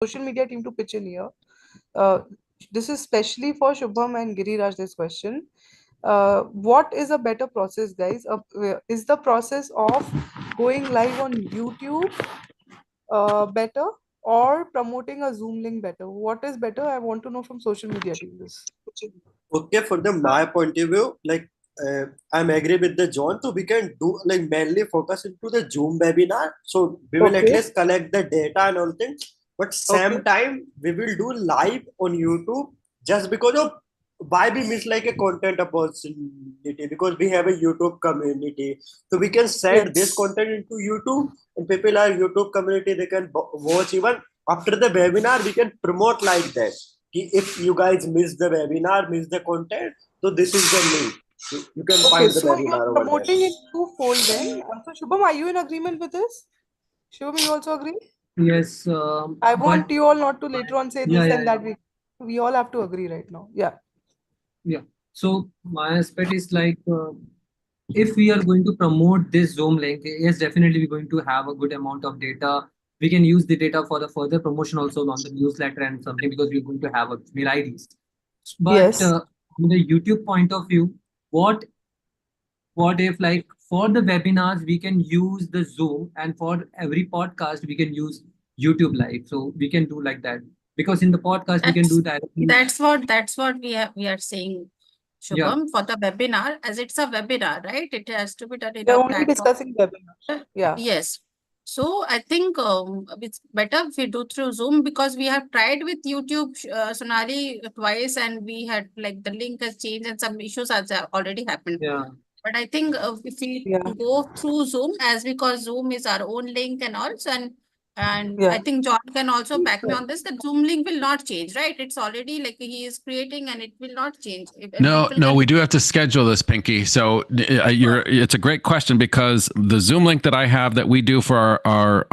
social media team to pitch in here. Uh, this is specially for Shubham and Giriraj, this question. What is a better process, guys? Is the process of going live on YouTube better, or promoting a Zoom link better? What is better? I want to know from social media team this. Okay, for the my point of view, like I'm agree with the John. So we can do like mainly focus into the Zoom webinar. So we will at Okay. least collect the data and all things. But same Okay. time we will do live on YouTube just because of why we miss like a content opportunity, because we have a YouTube community. So we can send this Yes. content into YouTube, and people are YouTube community, they can watch even after the webinar. We can promote like that. If you guys miss the webinar, miss the content, so this is the link. You can Okay. find the So you're webinar over there. promoting it twofold then. So Shubham, are you in agreement with this? Shubham, you also agree? Yes, I but want you all not to later on say yeah, this yeah, and yeah, that. We all have to agree right now. Yeah. yeah. So my aspect is like, if we are going to promote this Zoom link, yes, definitely we're going to have a good amount of data. We can use the data for the further promotion also on the newsletter and something, because we're going to have a mail IDs. But Yes. from the YouTube point of view, what what if like for the webinars we can use the Zoom, and for every podcast we can use YouTube live. So we can do like that, because in the podcast we can do That's directly. that's what we are saying, Yeah, Shubham, for the webinar, as it's a webinar, right? It has to be done in We're a only platform. discussing webinar. Yeah. Yes. So I think it's better if we do through Zoom, because we have tried with YouTube, Sonali, twice, and we had like the link has changed and some issues has already happened. yeah. But I think if we Yeah. go through Zoom, as because Zoom is our own link and also, and I Yeah. think John can also back me on this, that Zoom link will not change, right? It's already like he is creating and it will not change. And No, people no, can. we do have to schedule this, Pinky. So it's a great question, because the Zoom link that I have that we do for our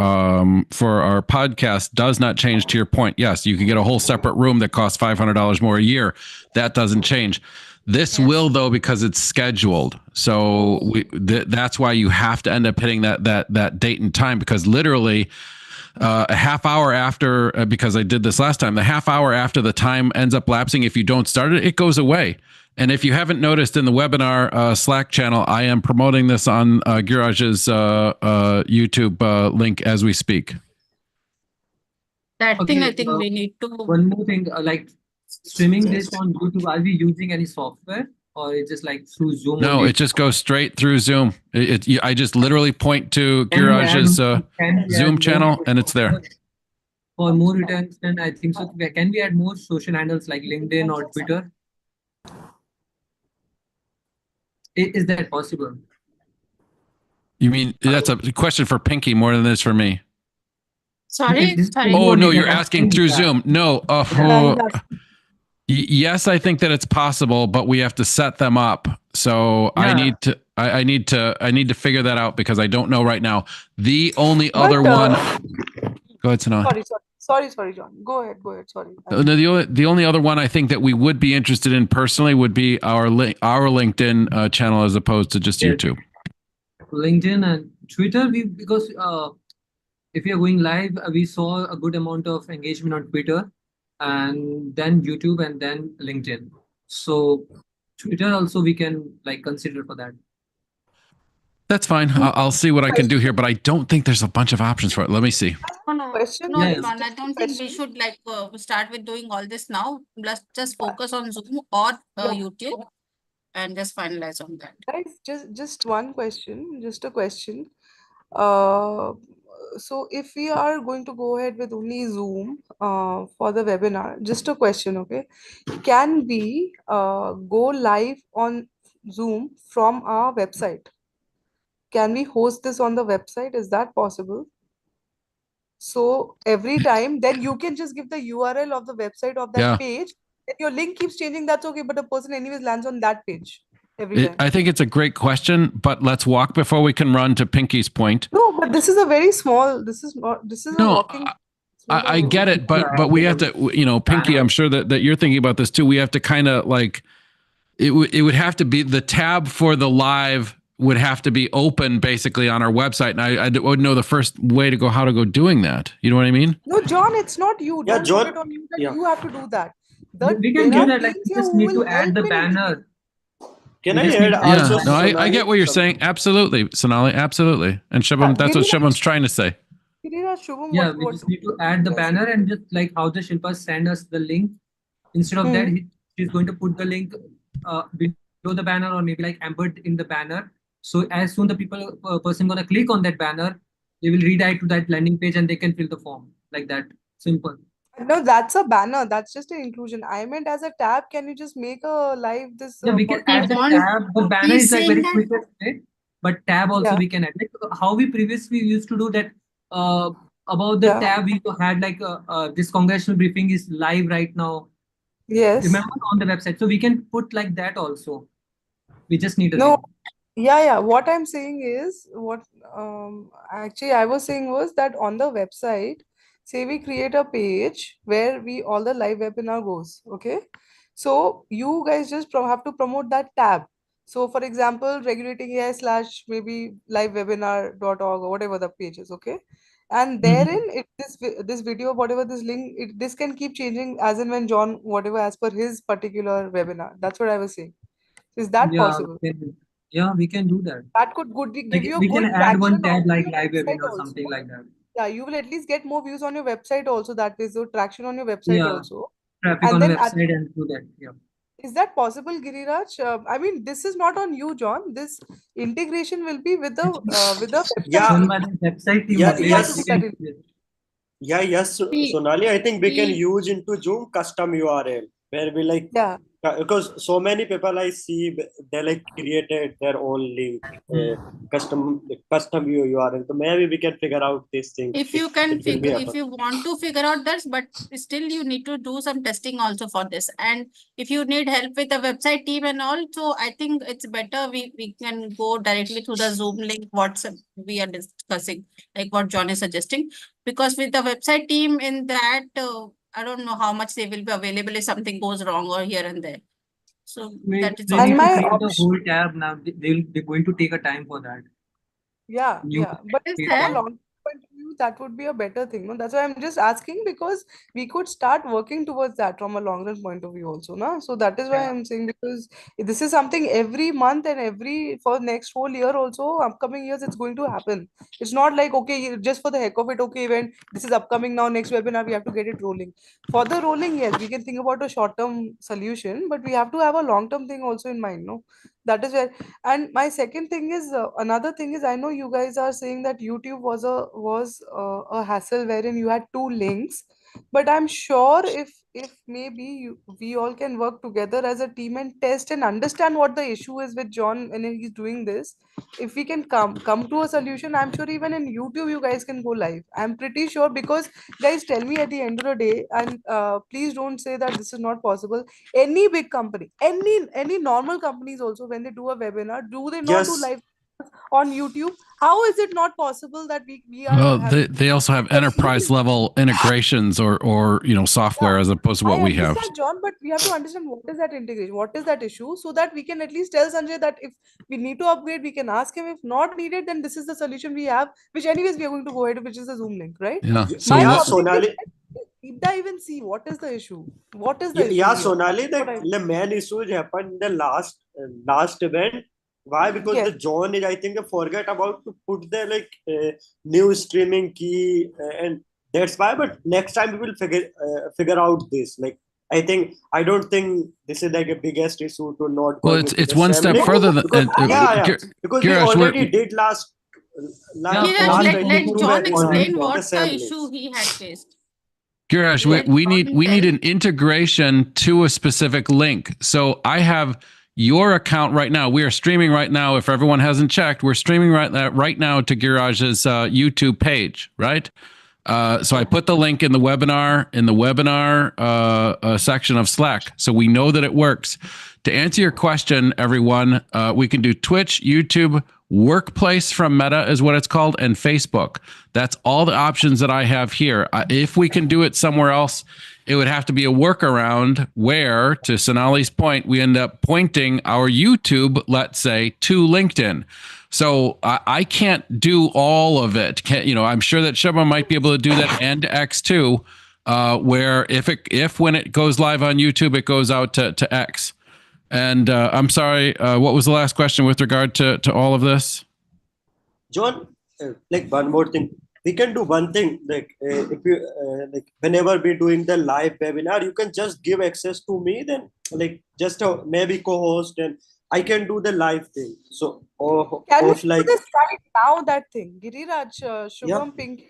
podcast does not change. To your point, yes, you can get a whole separate room that costs $500 more a year. That doesn't change. This Yes. will, though, because it's scheduled. So that's why you have to end up hitting that date and time, because literally a half hour after, because I did this last time, the half hour after the time ends up lapsing, if you don't start it, it goes away. And if you haven't noticed in the webinar Slack channel, I am promoting this on Giraj's YouTube link as we speak. That thing Okay, I think we need to. one more thing, like streaming this on YouTube, are we using any software, or it's just like through Zoom No, only? it just goes straight through Zoom. I just literally point to Can we add- Giraj's can we Zoom add channel, more and it's there. for more retention? I think so. Can we add more social handles like LinkedIn or Twitter? Is that possible? You mean that's a question for Pinky more than it is for me? Sorry. Oh no, you're asking through Zoom. No, yes, I think that it's possible, but we have to set them up. So Yeah. I need to figure that out, because I don't know right now. The only other one. Go ahead, Sanal. Sorry, John. Go ahead. Sorry. No, the only other one I think that we would be interested in personally would be our LinkedIn channel, as opposed to just YouTube. LinkedIn and Twitter, because if we are going live, we saw a good amount of engagement on Twitter, and then YouTube, and then LinkedIn. So Twitter also we can like consider for that. That's fine. I'll see what I can do here, but I don't think there's a bunch of options for it. Let me see. Question. No, Yeah, Ivan, I don't think we should like start with doing all this now. Let's just focus on Zoom or YouTube and just finalize on that. Guys, just one question. Just a question. Uh, so if we are going to go ahead with only Zoom for the webinar, just a question, okay? Can we go live on Zoom from our website? Can we host this on the website? Is that possible? So every time, then you can just give the URL of the website of that Yeah. page. If your link keeps changing, that's okay. But the person anyways lands on that page every time. I think it's a great question, but let's walk before we can run, to Pinky's point. No, but this is a very small. This is a No, walking. I get it, but we have to, Pinky, I'm sure that you're thinking about this too. We have to kind of like, it would have to be the tab for the live would have to be open basically on our website, and I wouldn't know the first way to go, how to go doing that. You know what I mean? No, John, it's not you. Yeah, Don't John. put it on you that Yeah. you have to do that. We can There do are that. Like, teams we here just who need will to add help the in banner. Can We I just add need to- also? Yeah, no, I Sonali? get what you're saying. Absolutely, Sonali, absolutely. And Shubham, that's what Giriraj, Shubham's trying to say. Shubham, Yeah, we what just need to add the you are banner, saying? and just like how the Shilpa send us the link. Instead of that, Hmm. she's going to put the link below the banner, or maybe like embed in the banner. So as soon the person gonna click on that banner, they will redirect to that landing page and they can fill the form like that. Simple. No, that's a banner. That's just an inclusion. I meant as a tab. Can you just make a live this Yeah, we can We add podcast? the want, tab. The banner he's is like saying very that quick way, but tab also Yeah, we can add. Like how we previously used to do that. Uh, about the yeah, tab, we had like this congressional briefing is live right now. yes. Remember on the website, so we can put like that also. We just need a No, link. yeah. What I'm saying is, what actually I was saying was that on the website, say we create a page where we all the live webinar goes, okay? So you guys just have to promote that tab. So for example, regulating AI slash maybe livewebinar.org or whatever the page is, okay? And Mhm. therein, this video, whatever this link, this can keep changing as and when John, whatever as per his particular webinar. That's what I was saying. Is that Yeah, possible? yeah, we can do that. That could Like give you a we can good add one traction tab onto like your live website webinar or also. something like that. Yeah, you will at least get more views on your website also. That is the traction on your website Yeah, also. traffic And on a then website and do that. Yeah. is that possible, Giriraj? I mean, this is not on you, John. This integration will be with the website Yeah, Done team. by the website team yeah, Because only. we have Like to we do yes, that. can do it. yeah, yes, we, Sonali. I think we can we use into Zoom custom URL where we like Yeah. because so many people I see they like created their own link, Hmm. custom URL. So maybe we can figure out this thing if if you can it will be figure, if happen. you want to figure out this, but still you need to do some testing also for this. And if you need help with the website team and all, so I think it's better we can go directly through the Zoom link WhatsApp we are discussing, like what John is suggesting. Because with the website team in that, I don't know how much they will be available if something goes wrong or here and there. So that is They And need also to my create the option. whole tab now. They're going to take a time for that. Yeah, New yeah. But is create from a there. tab. long point of view, that would be a better thing. No? That's why I'm just asking because we could start working towards that from a long run point of view also. No? So that is why Yeah. I'm saying because this is something every month and every for next whole year also, upcoming years, it's going to happen. It's not like, okay, just for the heck of it, okay, event, this is upcoming now, next webinar, we have to get it rolling. For the rolling, yes, we can think about a short term solution, but we have to have a long term thing also in mind. No, that is where. And my second thing is another thing is I know you guys are saying that YouTube was a hassle wherein you had two links, but I'm sure if maybe we all can work together as a team and test and understand what the issue is with John when he's doing this. If we can come to a solution, I'm sure even in YouTube you guys can go live. I'm pretty sure because guys tell me at the end of the day, and please don't say that this is not possible. Any big company, any normal companies also, when they do a webinar, do they not do Yes, live on YouTube? How is it not possible that we are Well, having they also have enterprise facilities? level integrations or Yeah, software as opposed to what I we have. understand, John, but we have to understand what is that integration, what is that issue, so that we can at least tell Sanjay that if we need to upgrade, we can ask him. If not needed, then this is the solution we have, which anyways we are going to go ahead, which is the Zoom link, right? Yeah. So My yeah, what? objective Sonali. is deep dive and see what is the issue. What is the Yeah, issue yeah, here? Sonali. What I The main issues happened in the last event. Why? Because Yes. the John is, I think, forget about to put the new streaming key, and that's why. But next time we will figure out this. Like, I don't think this is like a biggest issue to not Well, going into it's the one same step link No, further no, than because actually, yeah, because we Girish. already did Yeah, Kiraj, for last the I let think two photos John webinars already explain with got. the what the same issue links. he had faced. Girish, Let John we need tell. an integration to a specific link. So I have your account right now. We are streaming right now. If everyone hasn't checked, we're streaming right now to Giraj's YouTube page, right? So I put the link in the webinar section of Slack, so we know that it works. To answer your question, everyone, we can do Twitch, YouTube, Workplace from Meta is what it's called, and Facebook. That's all the options that I have here. If we can do it somewhere else, it would have to be a workaround where, to Sonali's point, we end up pointing our YouTube, let's say, to LinkedIn. So I can't do all of it. I'm sure that Shubham might be able to do that and X too, where if when it goes live on YouTube, it goes out to X. And I'm sorry, what was the last question with regard to all of this? John, like one more thing. We can do one thing, like if you like whenever we're doing the live webinar, you can just give access to me, then like just maybe co-host, and I can do the live thing. So Can we host do like this right now? That thing, Giriraj, Shubham, yeah. Pink,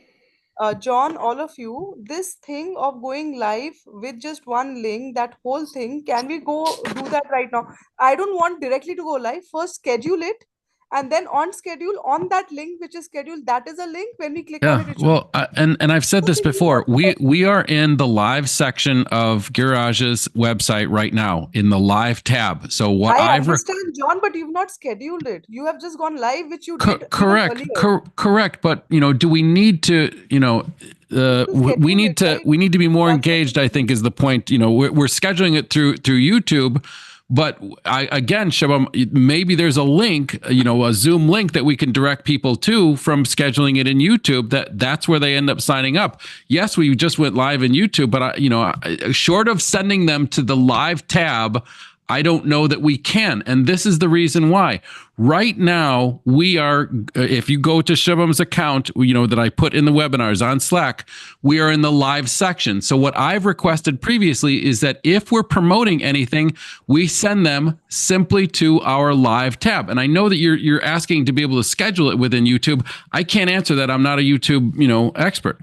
John, all of you. This thing of going live with just one link, that whole thing. Can we go do that right now? I don't want directly to go live. First, schedule it, and then on schedule on that link which is scheduled. That is a link. When we click on Yeah, it, it should. well, and I've said this before. We are in the live section of Giriraj's website right now in the live tab. So what I I've understand, John, but you've not scheduled it. You have just gone live, which you did even correct, earlier. correct. But do we need to? We schedule need it, to right? we need to be more That's what engaged. it I is. think is the point. We're scheduling it through YouTube. But again, Shubham, maybe there's a link, a Zoom link that we can direct people to from scheduling it in YouTube. That's where they end up signing up. Yes, we just went live in YouTube, but short of sending them to the live tab, I don't know that we can. And this is the reason why. Right now, we are, if you go to Shubham's account, that I put in the webinars on Slack, we are in the live section. So what I've requested previously is that if we're promoting anything, we send them simply to our live tab. And I know that you're asking to be able to schedule it within YouTube. I can't answer that. I'm not a YouTube, expert.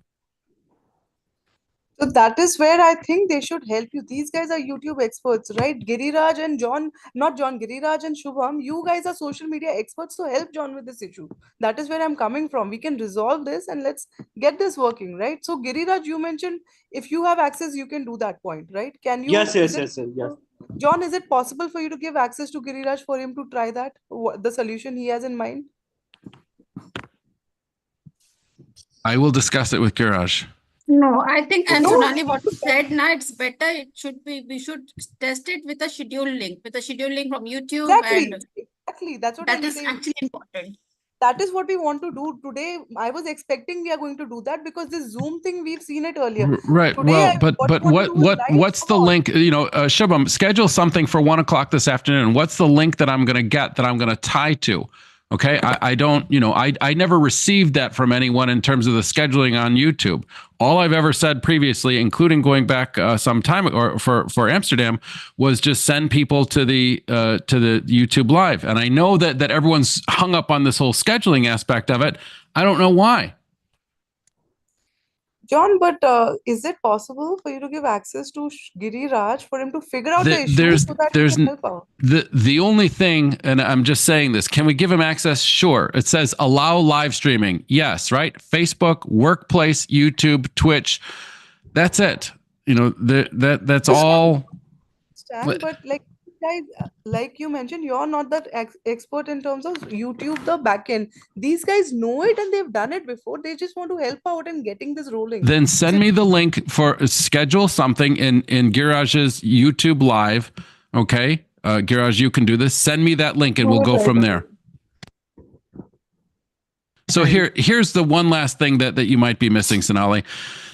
So that is where I think they should help you. These guys are YouTube experts, right? Giriraj and John, not John, Giriraj and Shubham, you guys are social media experts, so help John with this issue. That is where I'm coming from. We can resolve this and let's get this working, right? So Giriraj, you mentioned if you have access, you can do that point, right? Can Yes, you, is yes, it, yes, yes, yes. John, is it possible for you to give access to Giriraj for him to try that? The solution he has in mind? I will discuss it with Giriraj. No, I think, and No. Sonali, what you said now, it's better. It should be, we should test it with a schedule link, from YouTube, Exactly. and Exactly. That's what that I'm is saying. actually important. That is what we want to do today. I was expecting we are going to do that because this Zoom thing, we've seen it earlier. Right. Today, Well, but what we want to do is live. what's the Come on. link? Shubham, schedule something for 1:00 this afternoon. What's the link that I'm going to get that I'm going to tie to? Okay. I don't, I never received that from anyone in terms of the scheduling on YouTube. All I've ever said previously, including going back some time or for Amsterdam, was just send people to the YouTube live. And I know that everyone's hung up on this whole scheduling aspect of it. I don't know why. John, but is it possible for you to give access to Giriraj for him to figure out the issue There's so that he can help out? the only thing, and I'm just saying this, can we give him access? Sure. It says allow live streaming. Yes, right? Facebook, Workplace, YouTube, Twitch. That's it. That's all. But like guys, like you mentioned, you're not that expert in terms of YouTube, the backend. These guys know it and they've done it before. They just want to help out in getting this rolling. Then send me the link for schedule something in Giriraj's YouTube live. Okay. Giriraj, you can do this. Send me that link and we'll go from there. So here's the one last thing that you might be missing, Sonali.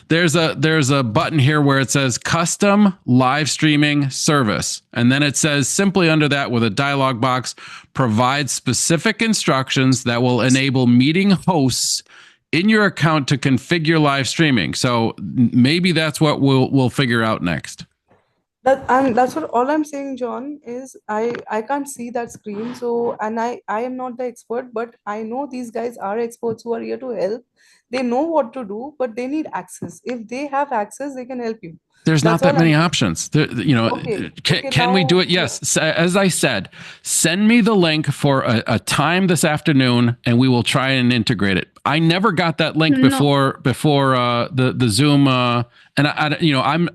There's a button here where it says custom live streaming service. And then it says simply under that with a dialog box, provide specific instructions that will enable meeting hosts in your account to configure live streaming. So maybe that's what we'll figure out next. That's what all I'm saying, John, is I can't see that screen. So, and I am not the expert, but I know these guys are experts who are here to help. They know what to do, but they need access. If they have access, they can help you. There's not That's that all many I'm options. Okay. Can we do it? Yes. As I said, send me the link for a time this afternoon, and we will try and integrate it. I never got that link before the Zoom, and I'm.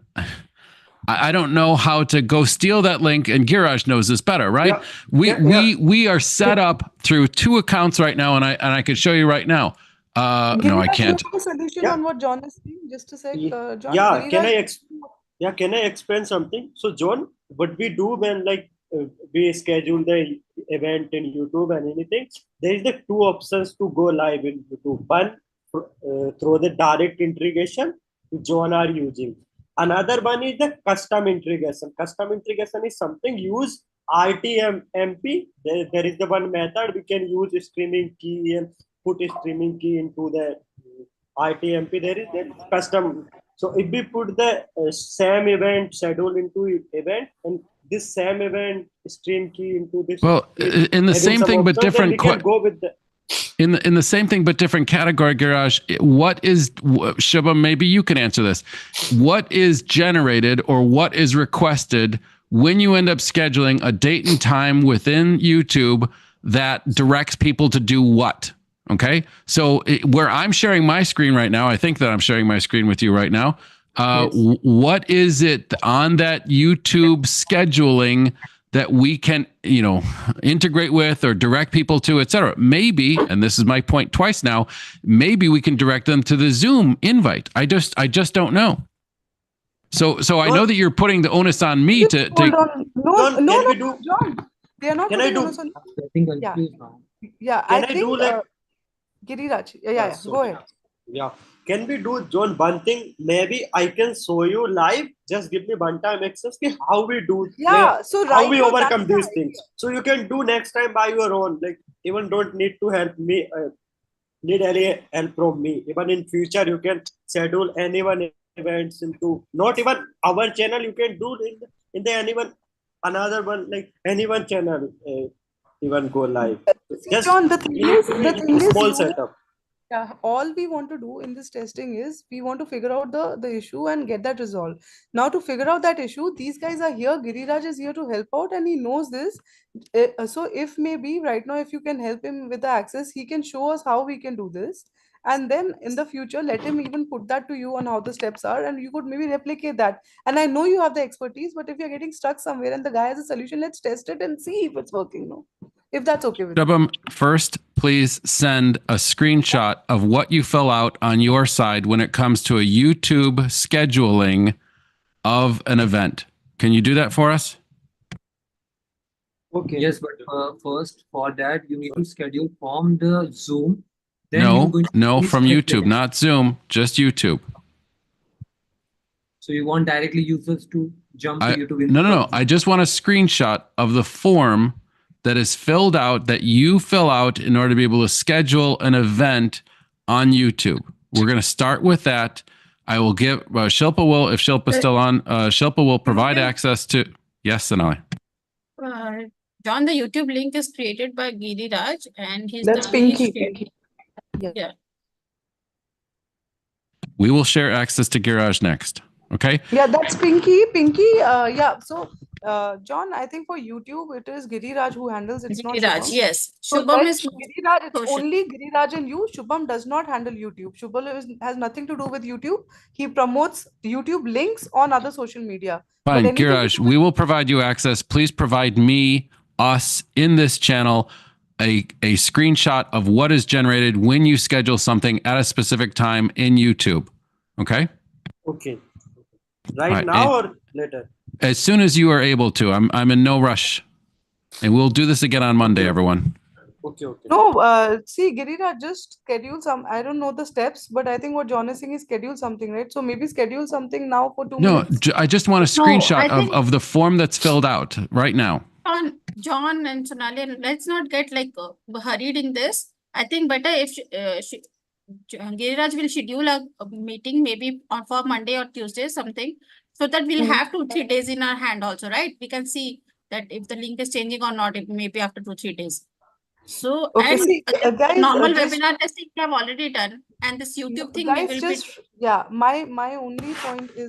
I don't know how to go steal that link, and Giraj knows this better, right? Yeah. We are set up through 2 accounts right now, and I could show you right now. No, I Giriraj, you can't. have a solution Yeah. on what John is saying? Just a sec, John. Yeah, Giriraj, can I explain something? So, John, what we do when we schedule the event in YouTube and anything, there is the 2 options to go live in YouTube. One, through the direct integration John are using. Another one is the custom integration. Custom integration is something use RTMP. There is the one method we can use streaming key and put a streaming key into the RTMP. There is that custom. So if we put the same event schedule into event and this same event stream key into this, Well, in the same thing but different, then we can go with the in the same thing but different category, Garage. What is, Shubham, maybe you can answer this. What is generated or what is requested when you end up scheduling a date and time within YouTube that directs people to do what? Okay, so where I'm sharing my screen right now, I think that I'm sharing my screen with you right now. Yes. What is it on that YouTube scheduling that we can, integrate with or direct people to, et cetera? Maybe, and this is my point twice now, maybe we can direct them to the Zoom invite. I just don't know. So I know that you're putting the onus on me to hold on. John, No, can we do- John. They are not Can I putting do- onus on you. I'm getting confused now. Yeah, Can I I think do like Giriraj. Yeah, so, go ahead. Yeah. Can we do, John, one thing? Maybe I can show you live. Just give me one time access. How we do? Yeah, so how right we now, overcome that's the these things. So you can do next time by your own. Like even don't need to help me. Need any help from me. Even in future, you can schedule anyone events into not even our channel. You can do in the anyone another one like anyone channel. Even go live. See, Just John, the thing is, small you, setup. yeah, all we want to do in this testing is we want to figure out the issue and get that resolved. Now, to figure out that issue, these guys are here. Giriraj is here to help out, and he knows this. So, if maybe right now, if you can help him with the access, he can show us how we can do this. And then in the future, let him even put that to you on how the steps are, and you could maybe replicate that. And I know you have the expertise, but if you're getting stuck somewhere and the guy has a solution, let's test it and see if it's working. No, if that's okay with you. Shubham, first, please send a screenshot of what you fill out on your side when it comes to a YouTube scheduling of an event. Can you do that for us? Okay. Yes, but first for that you need to schedule from the Zoom. Then you're going to No, use from the YouTube, link. not Zoom, just YouTube. So you want directly users to jump to YouTube? No. I just want a screenshot of the form that is filled out that you fill out in order to be able to schedule an event on YouTube. We're going to start with that. I will give Shilpa will, if Shilpa's still on, Shilpa will provide access to. Yes, Sonali. John, the YouTube link is created by Giriraj and he's That's Pinky. Yeah. We will share access to Garage next. Okay. Yeah, that's Pinky. Yeah. So, John, I think for YouTube, it is Giriraj who handles. It's not Giriraj, Shubham. yes. So Shubham let is Giriraj. It's social. only Giriraj and you. Shubham does not handle YouTube. Shubham has nothing to do with YouTube. He promotes YouTube links on other social media. Fine, anything to Giraj, do we will provide you access. Please provide us in this channel a screenshot of what is generated when you schedule something at a specific time in YouTube. Okay? Okay. Right now or later? As soon as you are able to. I'm in no rush. And we'll do this again on Monday, everyone. Okay. No, see, Giriraj, just schedule some. I don't know the steps, but I think what John is saying is schedule something, right? So maybe schedule something now for 2 minutes. No, I just want a No, screenshot I think- of the form that's filled out right now. John and Sonali, let's not get hurried in this. I think better if Giriraj will schedule a meeting maybe for Monday or Tuesday something, so that we'll have 2-3 days in our hand also, right? We can see that if the link is changing or not, maybe after 2-3 days. So Okay, and see, guys, normal just- webinar testing we have already done, and this YouTube thing we guys, will just, yeah, my only point is